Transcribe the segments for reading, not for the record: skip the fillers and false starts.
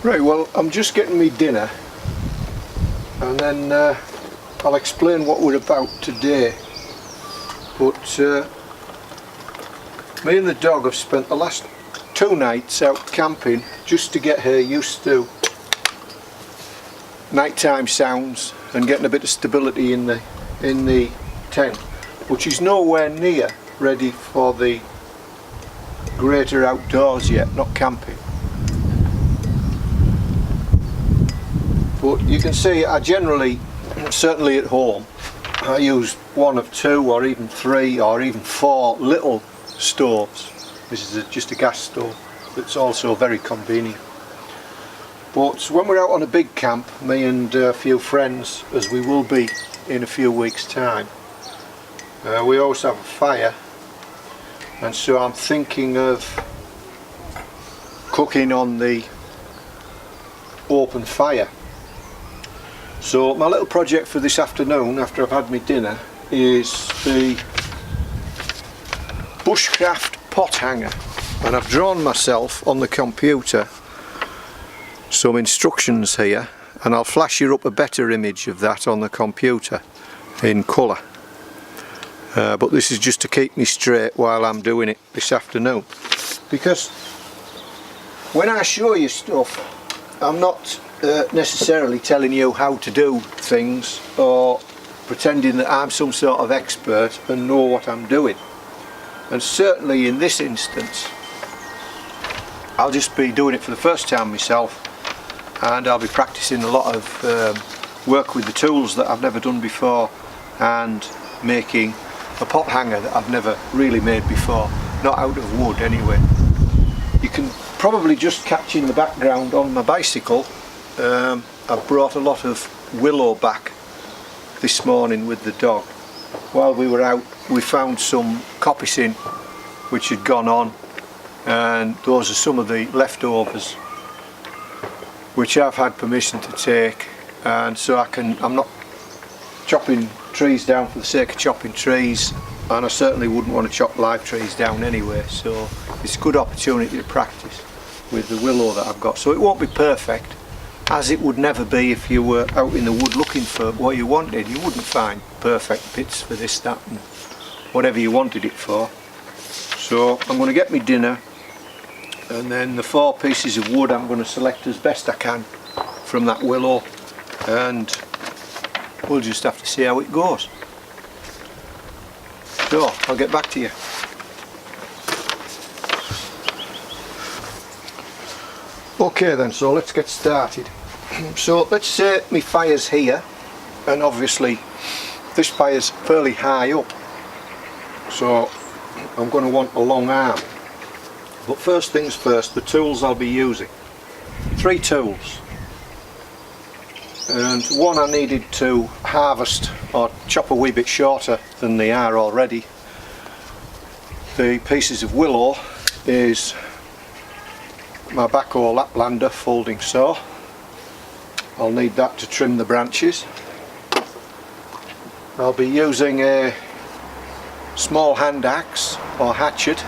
Right, well, I'm just getting me dinner and then I'll explain what we're about today. But me and the dog have spent the last 2 nights out camping just to get her used to nighttime sounds and getting a bit of stability in the tent, which is nowhere near ready for the greater outdoors yet, not camping. But you can see I generally, certainly at home, I use 1 of 2 or even 3 or even 4 little stoves. This is just a gas stove that's also very convenient. But when we're out on a big camp, me and a few friends, as we will be in a few weeks' time, we always have a fire, and so I'm thinking of cooking on the open fire. So my little project for this afternoon, after I've had my dinner, is the Bushcraft Pot Hanger, and I've drawn myself on the computer some instructions here, and I'll flash you up a better image of that on the computer in colour. But this is just to keep me straight while I'm doing it this afternoon, because when I show you stuff, I'm not necessarily telling you how to do things or pretending that I'm some sort of expert and know what I'm doing. And certainly in this instance I'll just be doing it for the first time myself, and I'll be practicing a lot of work with the tools that I've never done before, and making a pot hanger that I've never really made before, not out of wood anyway. You can probably just catch in the background on my bicycle, I've brought a lot of willow back this morning with the dog. While we were out, we found some coppicing which had gone on, and those are some of the leftovers which I've had permission to take, and so I'm not chopping trees down for the sake of chopping trees, and I certainly wouldn't want to chop live trees down anyway, so it's a good opportunity to practice with the willow that I've got. So it won't be perfect, as it would never be if you were out in the wood looking for what you wanted. You wouldn't find perfect bits for this, that and whatever you wanted it for. So I'm going to get me dinner, and then the 4 pieces of wood I'm going to select as best I can from that willow, and we'll just have to see how it goes. So I'll get back to you. Okay then, so let's get started. So let's say my fire's here, and obviously this fire's fairly high up, so I'm going to want a long arm. But first things first, the tools I'll be using. 3 tools, and one I needed to harvest or chop a wee bit shorter than they are already. The pieces of willow is my backhoe Laplander folding saw. I'll need that to trim the branches. I'll be using a small hand axe or hatchet,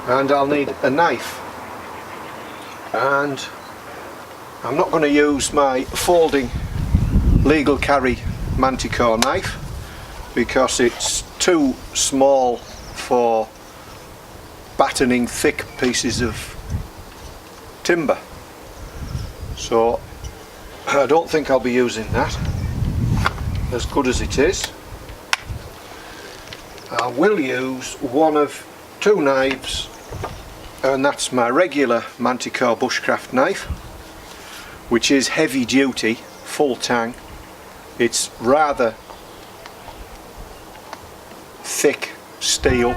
and I'll need a knife, and I'm not going to use my folding legal carry manticore knife because it's too small for battening thick pieces of timber, so I don't think I'll be using that, as good as it is. I will use 1 of 2 knives, and that's my regular Manticore bushcraft knife, which is heavy duty, full tang. It's rather thick steel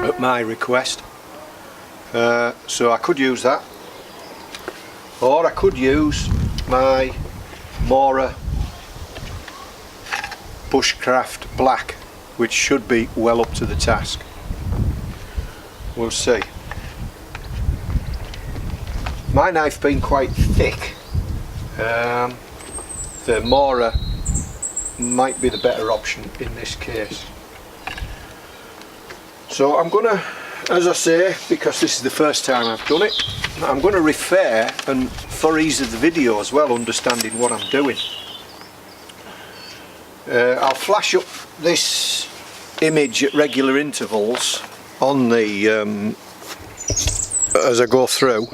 at my request, so I could use that, or I could use my Mora Bushcraft Black, which should be well up to the task. We'll see. My knife being quite thick, the Mora might be the better option in this case. So I'm going to as I say, because this is the first time I've done it, I'm going to refer, and for ease of the video as well, understanding what I'm doing. I'll flash up this image at regular intervals on the as I go through,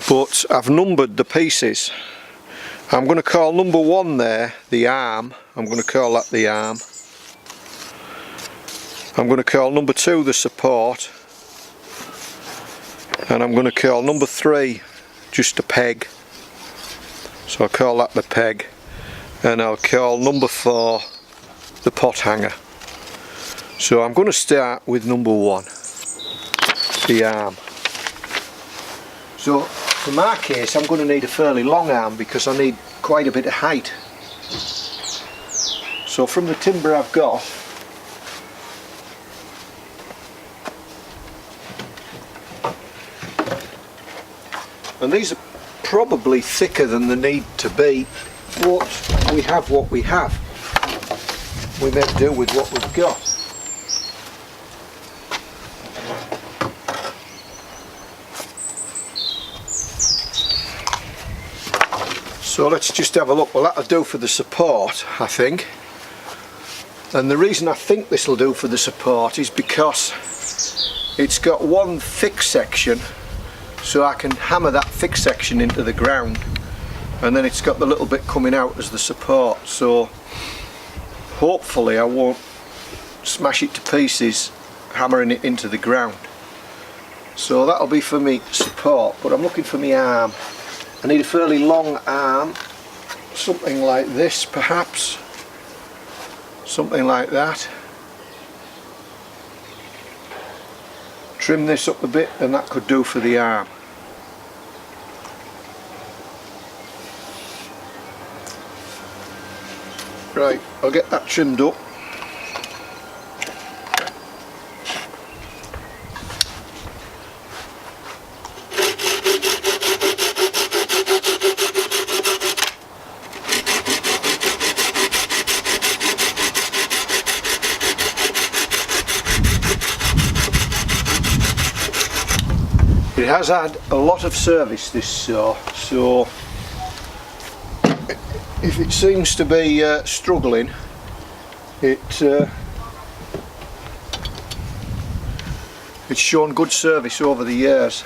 but I've numbered the pieces. I'm going to call number 1 there the arm. I'm going to call that the arm. I'm going to call number 2 the support, and I'm going to call number 3 just a peg, so I'll call that the peg, and I'll call number 4 the pot hanger. So I'm going to start with number 1, the arm. So for my case I'm going to need a fairly long arm because I need quite a bit of height. So from the timber I've got, and these are probably thicker than they need to be, but we have what we have. We make do with what we've got. So let's just have a look. Well, that'll do for the support, I think. And the reason I think this will do for the support is because it's got one thick section, so I can hammer that thick section into the ground, and then it's got the little bit coming out as the support, so hopefully I won't smash it to pieces hammering it into the ground. So that'll be for me support, but I'm looking for my arm. I need a fairly long arm, something like this perhaps, something like that. Trim this up a bit and that could do for the arm. Right, I'll get that trimmed up. It has had a lot of service, this saw, so if it seems to be struggling, it's shown good service over the years.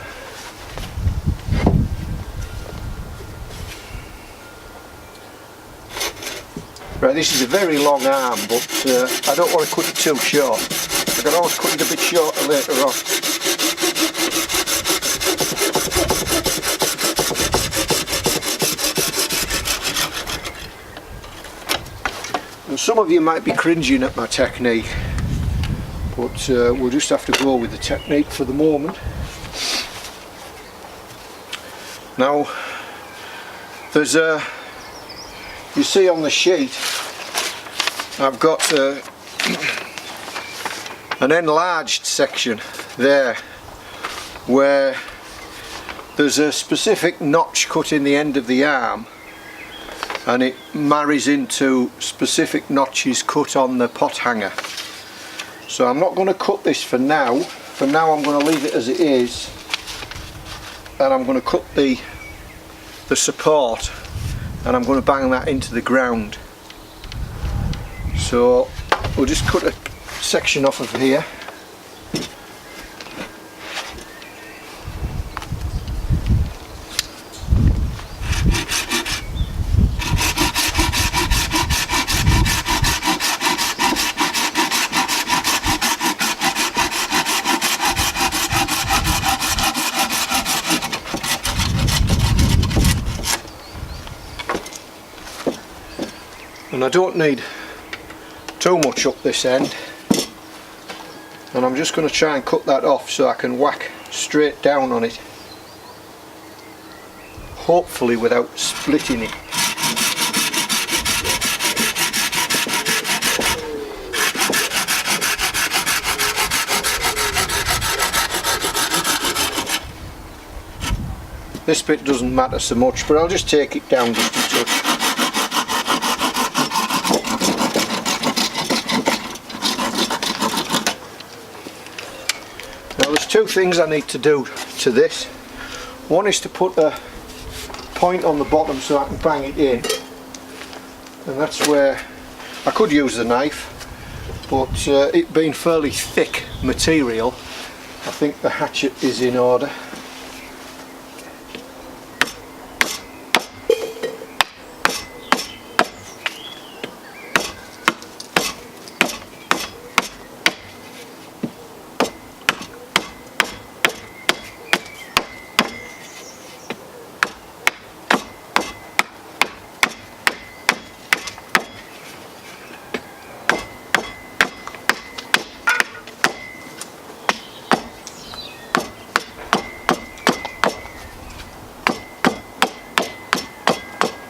Right, this is a very long arm, but I don't want to cut it too short. I can always cut it a bit shorter later on. And some of you might be cringing at my technique, but we'll just have to go with the technique for the moment. Now, there's a, you see on the sheet, I've got an enlarged section there where there's a specific notch cut in the end of the arm, and it marries into specific notches cut on the pot hanger. So I'm not going to cut this for now. For now I'm going to leave it as it is, and I'm going to cut the support, and I'm going to bang that into the ground. So we'll just cut a section off of here. And I don't need too much up this end, and I'm just going to try and cut that off so I can whack straight down on it, hopefully without splitting it. This bit doesn't matter so much, but I'll just take it down just a touch. two things I need to do to this. One is to put a point on the bottom so I can bang it in, and that's where I could use the knife, but it being fairly thick material, I think the hatchet is in order.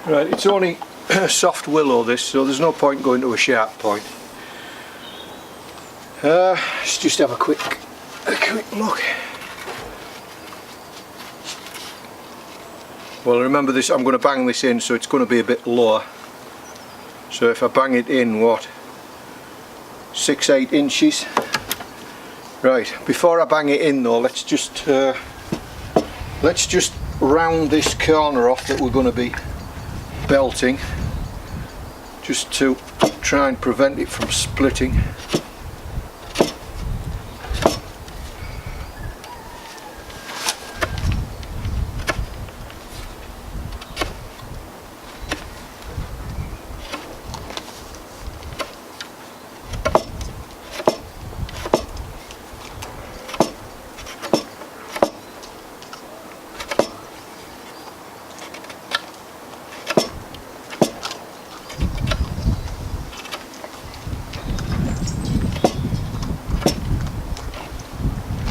Right, it's only soft willow this, so there's no point going to a sharp point. Let's just have a quick look. Well, remember this, I'm going to bang this in, so it's going to be a bit lower. So if I bang it in, what, 6-8 inches. Right, before I bang it in though, let's just round this corner off that we're going to be belting, just to try and prevent it from splitting.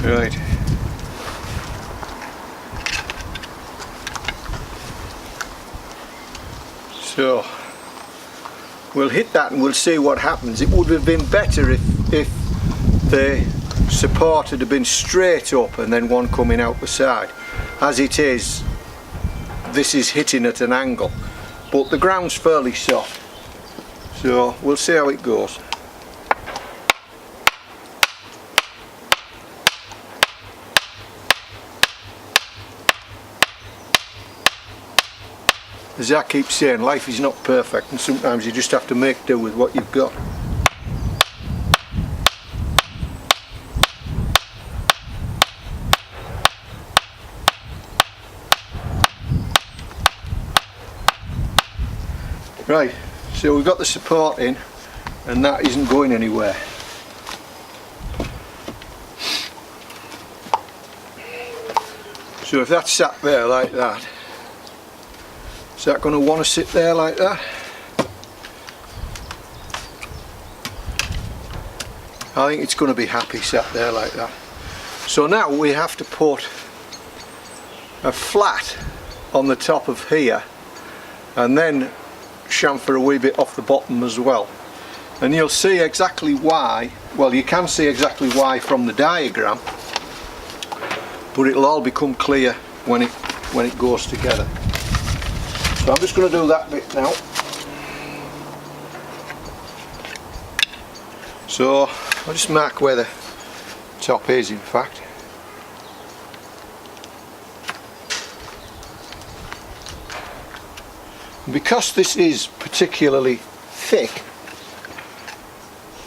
Right. So we'll hit that and we'll see what happens. It would have been better if the support had been straight up and then one coming out the side. As it is, this is hitting at an angle, but the ground's fairly soft, so we'll see how it goes. As I keep saying, life is not perfect, and sometimes you just have to make do with what you've got. Right, so we've got the support in, and that isn't going anywhere. So if that's sat there like that, is that going to want to sit there like that? I think it's going to be happy sat there like that. So now we have to put a flat on the top of here, and then chamfer a wee bit off the bottom as well. And you'll see exactly why, well, you can see exactly why from the diagram, but it'll all become clear when it goes together. So I'm just going to do that bit now. So I'll just mark where the top is, in fact. And because this is particularly thick,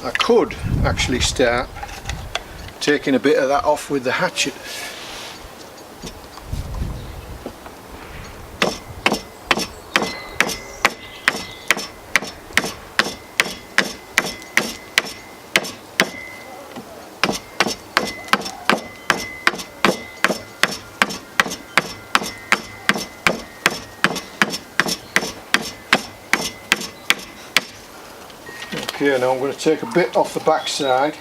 I could actually start taking a bit of that off with the hatchet. Okay, now I'm going to take a bit off the back side,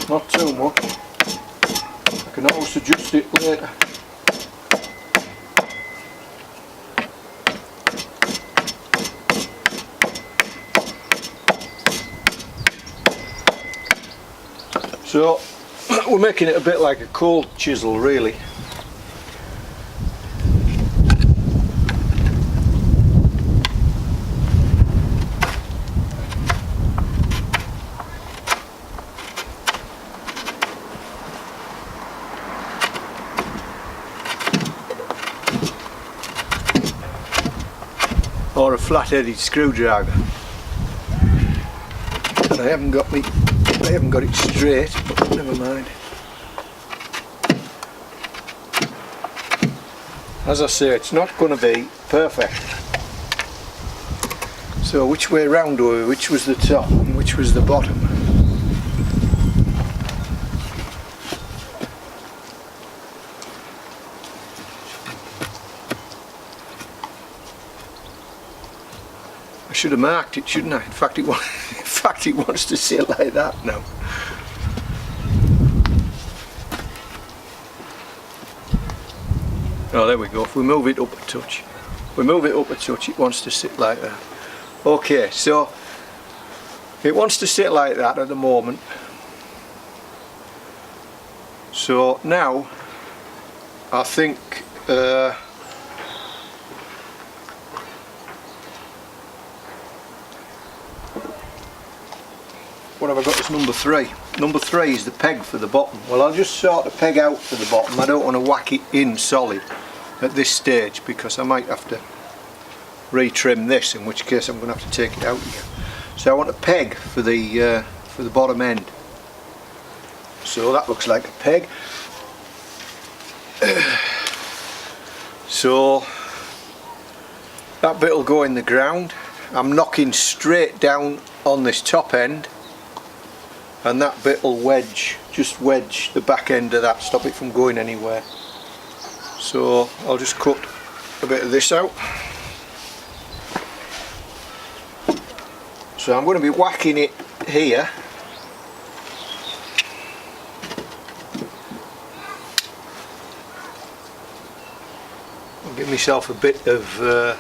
not too much. I can always adjust it later. So we're making it a bit like a cold chisel, really. or a flat-headed screwdriver. And I haven't got it straight, but never mind. As I say, it's not going to be perfect. So which way round were we? Which was the top and which was the bottom? I should have marked it, shouldn't I? In fact, it wants to sit like that now. Oh, there we go. If we move it up a touch, it wants to sit like that. Okay, so it wants to sit like that at the moment. So now I think what have I got as number 3? Number 3 is the peg for the bottom. Well, I'll just sort the peg out for the bottom. I don't want to whack it in solid at this stage because I might have to retrim this, in which case I'm going to have to take it out again. So I want a peg for the bottom end. So that looks like a peg. So that bit will go in the ground. I'm knocking straight down on this top end, and that bit will just wedge the back end of that, stop it from going anywhere. So I'll just cut a bit of this out. So I'm going to be whacking it here. I'll give myself a bit of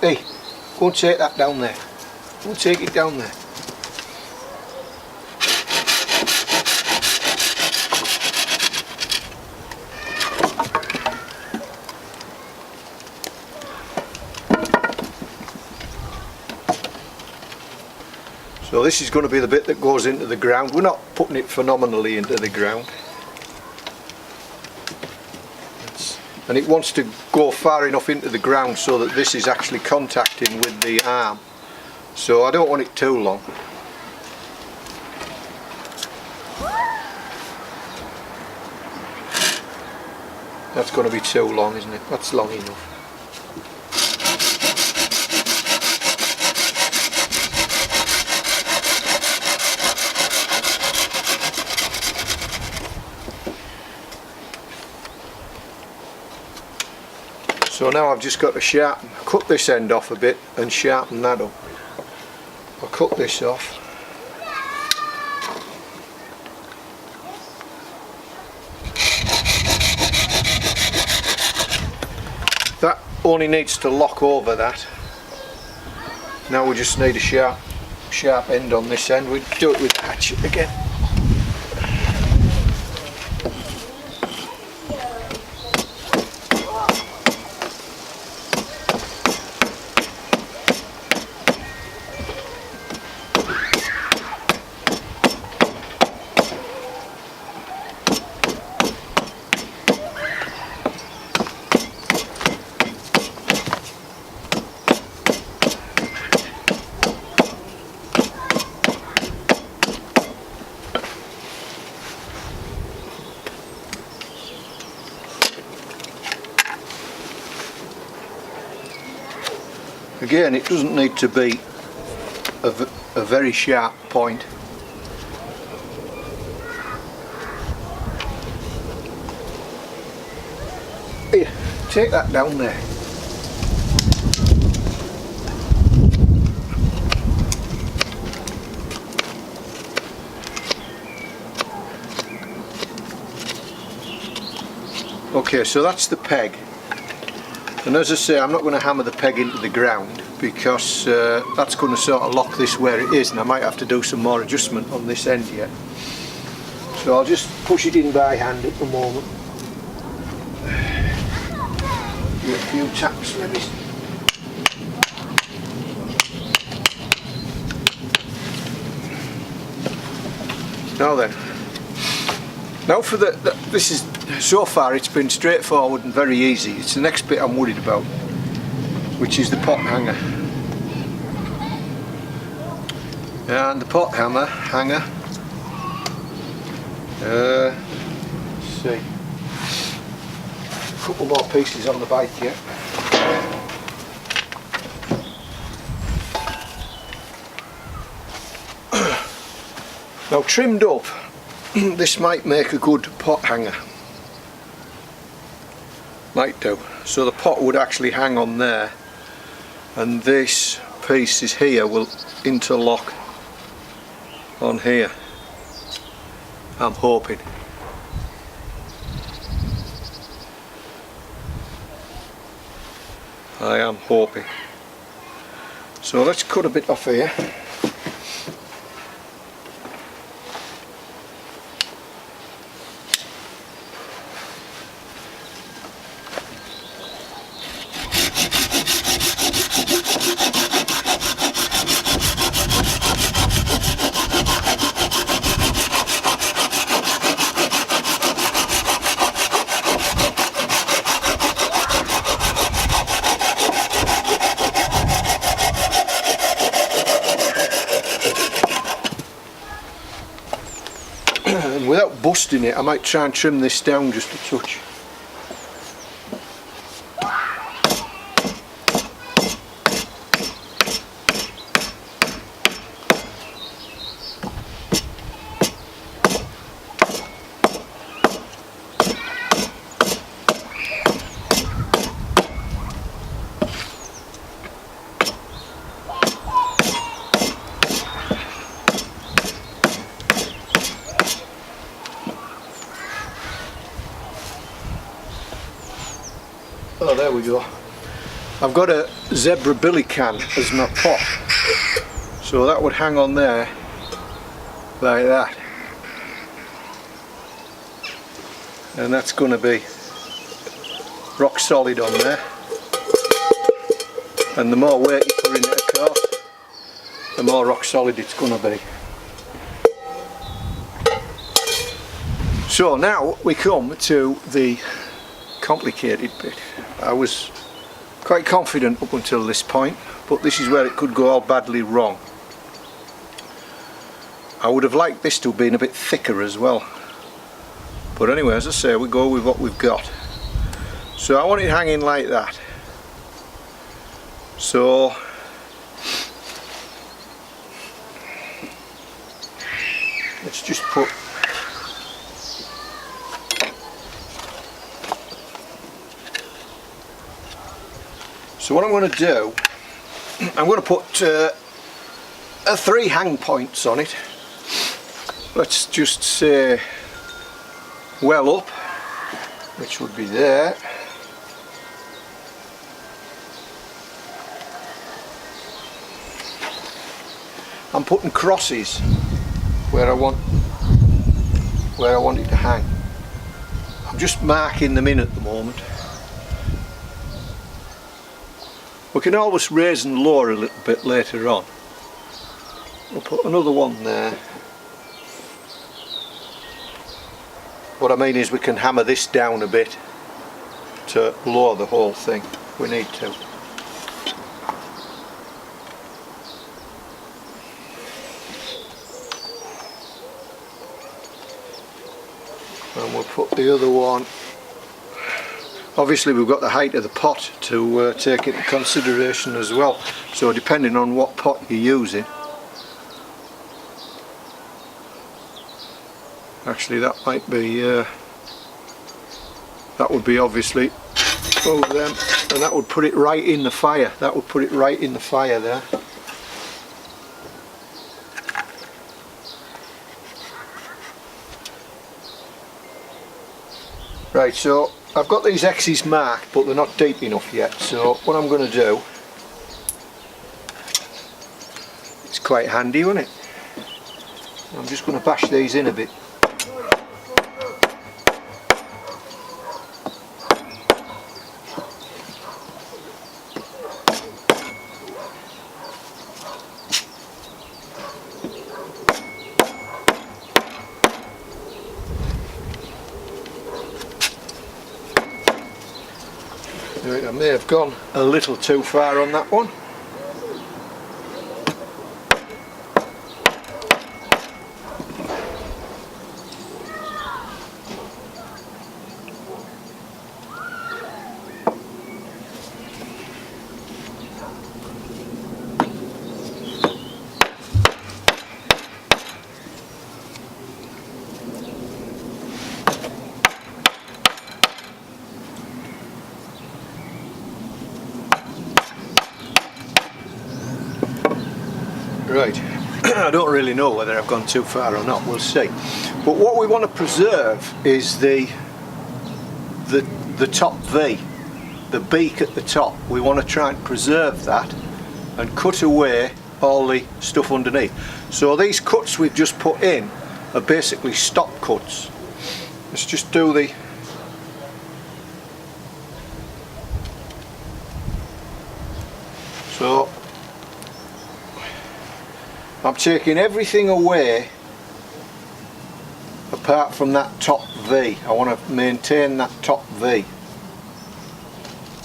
hey, go and take that down there. Go and take it down there. So this is going to be the bit that goes into the ground. We're not putting it phenomenally into the ground. And it wants to go far enough into the ground so that this is actually contacting with the arm. So I don't want it too long. That's going to be too long, isn't it? That's long enough. So now I've just got to cut this end off a bit and sharpen that up. I'll cut this off. That only needs to lock over that. Now we just need a sharp end on this end. We'll do it with a hatchet again. Again, it doesn't need to be a very sharp point. Here, take that down there. Okay, so that's the peg. And as I say, I'm not going to hammer the peg into the ground because that's going to sort of lock this where it is, and I might have to do some more adjustment on this end yet. So I'll just push it in by hand at the moment. Give it a few taps maybe. Now then, Now for this is, so far it's been straightforward and very easy. It's the next bit I'm worried about, which is the pot hanger. And the pot hanger, let's see, a couple more pieces on the bike here. Now trimmed up, this might make a good pot hanger. Might do. So the pot would actually hang on there, and this piece is here will interlock on here. I'm hoping. I am hoping. So let's cut a bit off here. And without busting it, I might try and trim this down just a touch. Oh, there we go. I've got a zebra billy can as my pot, so that would hang on there like that, and that's going to be rock solid on there. And the more weight you put in it, of course, the more rock solid it's going to be. So now we come to the complicated bit. I was quite confident up until this point, but this is where it could go all badly wrong. I would have liked this to have been a bit thicker as well, but anyway, as I say, we go with what we've got. So I want it hanging like that. So let's just put So what I'm going to do, I'm going to put 3 hang points on it. Let's just say well up, which would be there. I'm putting crosses where I want it to hang. I'm just marking them in at the moment. We can always raise and lower a little bit later on. We'll put another one there. What I mean is we can hammer this down a bit to lower the whole thing if we need to. And we'll put the other one. Obviously we've got the height of the pot to take into consideration as well, so depending on what pot you're using. Actually that might be, that would be obviously both of them, and that would put it right in the fire. That would put it right in the fire there. Right, so I've got these X's marked, but they're not deep enough yet, so what I'm going to do, it's quite handy, isn't it? I'm just going to bash these in a bit. I may have gone a little too far on that one. Right, I don't really know whether I've gone too far or not, we'll see. But what we want to preserve is the top V, the beak at the top. We want to try and preserve that and cut away all the stuff underneath. So these cuts we've just put in are basically stop cuts. Let's just do the so I'm taking everything away apart from that top V. I want to maintain that top V,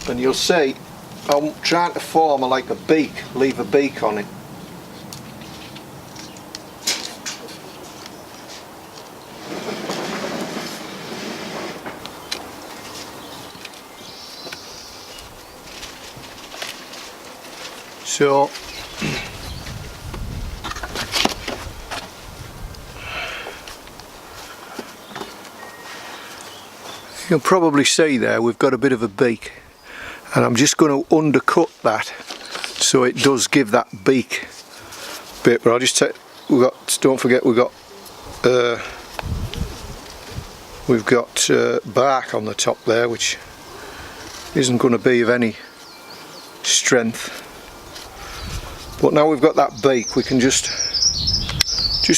and you'll see I'm trying to form like a beak, leave a beak on it. So you can probably see there we've got a bit of a beak, and I'm just going to undercut that so it does give that beak bit. But I'll just take, don't forget we've got bark on the top there, which isn't going to be of any strength. But now we've got that beak, we can just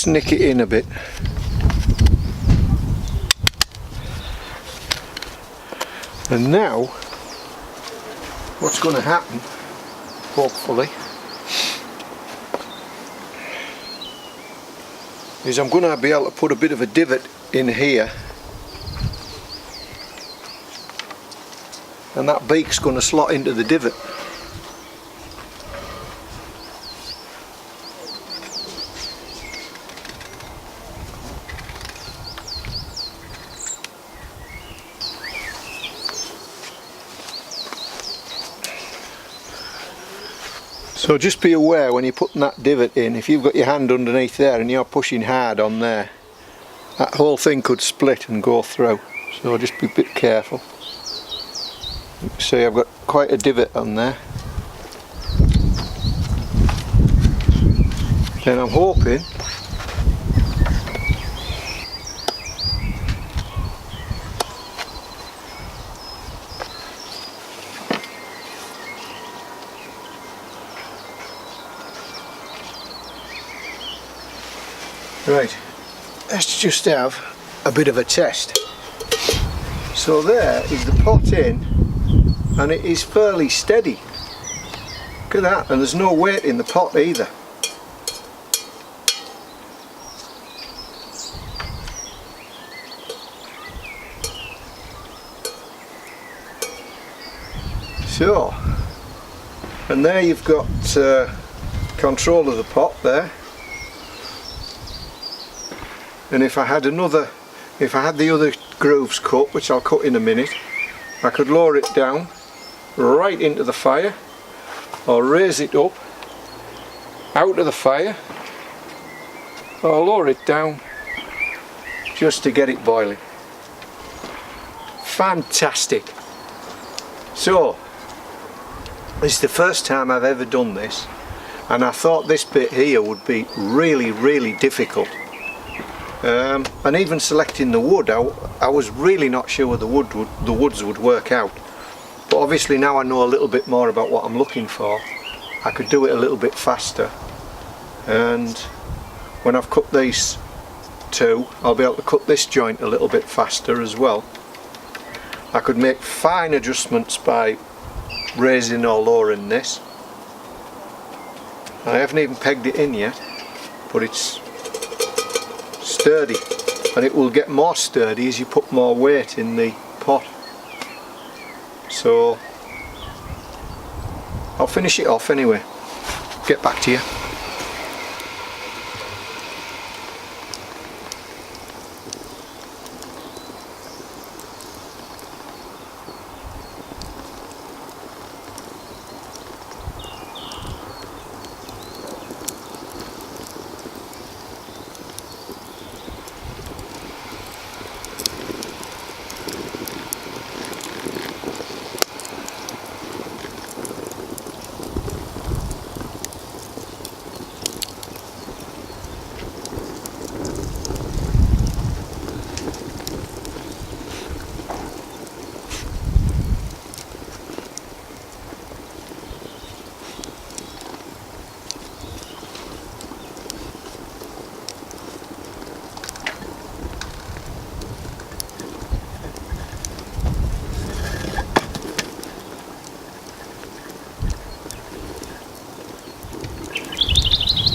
nick it in a bit. And now what's going to happen, hopefully, is I'm going to be able to put a bit of a divot in here, and that beak's going to slot into the divot. So just be aware when you're putting that divot in, if you've got your hand underneath there and you're pushing hard on there, that whole thing could split and go through. So just be a bit careful. You can see I've got quite a divot on there. And I'm hoping right, let's just have a bit of a test. So there is the pot in, and it is fairly steady. Look at that, and there's no weight in the pot either. So, and there you've got control of the pot there. And if I had the other grooves cut, which I'll cut in a minute, I could lower it down right into the fire, or raise it up out of the fire, or lower it down just to get it boiling. Fantastic. So this is the first time I've ever done this, and I thought this bit here would be really difficult. And even selecting the wood, I was really not sure the woods would work out. But obviously now I know a little bit more about what I'm looking for, I could do it a little bit faster. And when I've cut these two, I'll be able to cut this joint a little bit faster as well. I could make fine adjustments by raising or lowering this. I haven't even pegged it in yet, but it's sturdy, and it will get more sturdy as you put more weight in the pot. So I'll finish it off anyway, get back to you.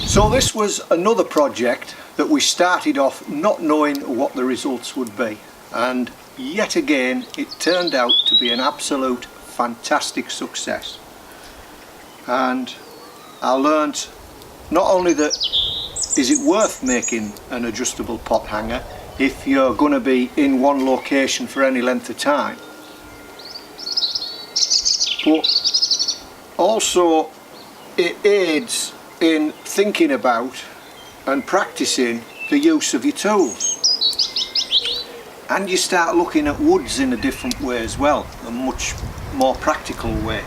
So this was another project that we started off not knowing what the results would be, and yet again it turned out to be an absolute fantastic success. And I learnt not only that is it worth making an adjustable pot hanger if you're going to be in one location for any length of time, but also it aids in thinking about and practicing the use of your tools, and you start looking at woods in a different way as well, a much more practical way.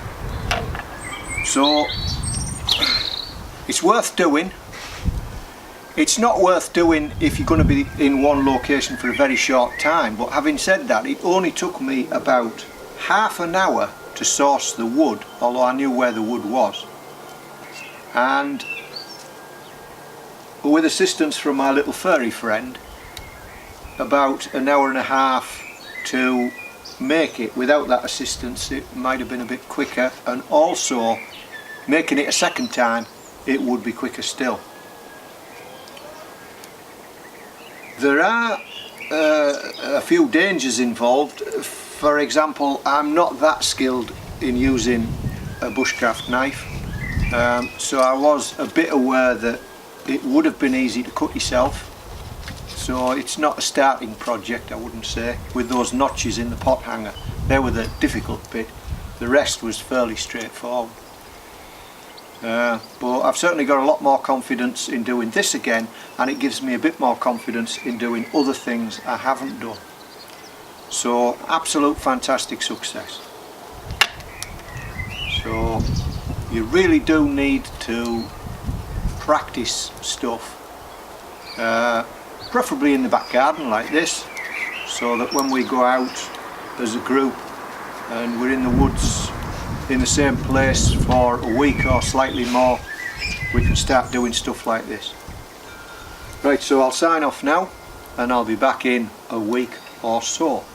So it's worth doing. It's not worth doing if you're going to be in one location for a very short time, but having said that, it only took me about half an hour to source the wood, although I knew where the wood was. And with assistance from my little furry friend, about an hour and a half to make it. Without that assistance it might have been a bit quicker, and also making it a second time it would be quicker still. There are a few dangers involved. For example, I'm not that skilled in using a bushcraft knife. So I was a bit aware that it would have been easy to cut yourself, so it's not a starting project, I wouldn't say, with those notches in the pot hanger. They were the difficult bit, the rest was fairly straightforward. But I've certainly got a lot more confidence in doing this again, and it gives me a bit more confidence in doing other things I haven't done. So absolute fantastic success. So you really do need to practice stuff, preferably in the back garden like this, so that when we go out as a group and we're in the woods in the same place for a week or slightly more, we can start doing stuff like this. Right, so I'll sign off now and I'll be back in a week or so.